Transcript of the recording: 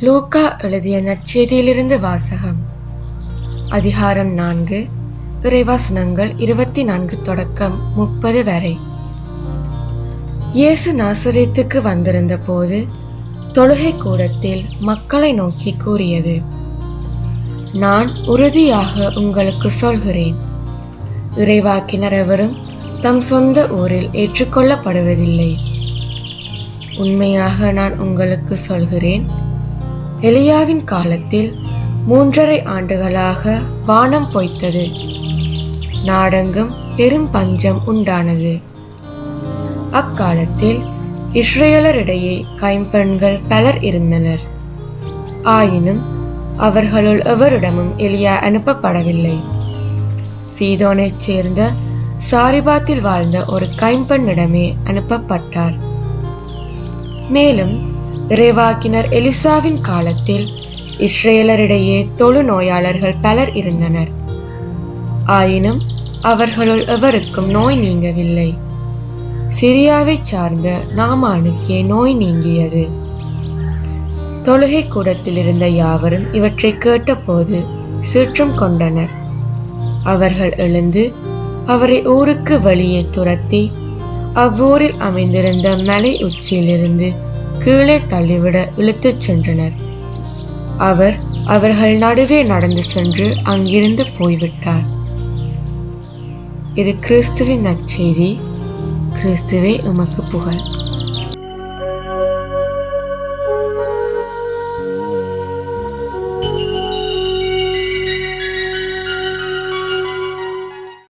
லூக்கா எழுதிய நற்செய்தியிலிருந்து வாசகம். அதிகாரம் 4, இறைவசனங்கள் 24 தொடக்கம் 30 வரை. இயேசு நாசரேத்துக்கு வந்திருந்த போது தொழுகை கூடத்தில் மக்களை நோக்கி கூறியது: நான் உறுதியாக உங்களுக்கு சொல்கிறேன், இறைவாக்கினர் எவரும் தம் சொந்த ஊரில் ஏற்றுக்கொள்ளப்படுவதில்லை. உண்மையாக நான் உங்களுக்கு சொல்கிறேன், எலியாவின் காலத்தில் 3½ ஆண்டுகளாக வானம் பொய்த்தது, நாடெங்கும் பெரும் பஞ்சம் உண்டானது. அக்காலத்தில் இஸ்ரேலரிடையே கைம்பெண்கள் பலர் இருந்தனர். ஆயினும் அவர்களுள் எவரிடமும் எலியா அனுப்பப்படவில்லை. சீதோனைச் சேர்ந்த சாரிபாத்தில் வாழ்ந்த ஒரு கைம்பெண்ணிடமே அனுப்பப்பட்டார். மேலும் இறைவாக்கினர் எலிசாவின் காலத்தில் இஸ்ரேலரிடையே தொழுநோயாளர்கள் பலர் இருந்தனர். ஆயினும் அவர்களுள் எவருக்கும் நோய் நீங்கவில்லை. சிரியாவைச் சார்ந்த நாமானுக்கே நோய் நீங்கியது. தொழுகை கூடத்தில் இருந்த யாவரும் இவற்றை கேட்டபோது சீற்றம் கொண்டனர். அவர்கள் எழுந்து அவரை ஊருக்கு வெளியே துரத்தி அவ்வூரில் அமைந்திருந்த மலை உச்சியிலிருந்து கீழே தள்ளிவிட இழுத்துச் சென்றனர். அவர் அவர்கள் நடுவே நடந்து சென்று அங்கிருந்து போய்விட்டார். இது கிறிஸ்துவின் நற்செய்தி. கிறிஸ்துவே உமக்கு புகழ்.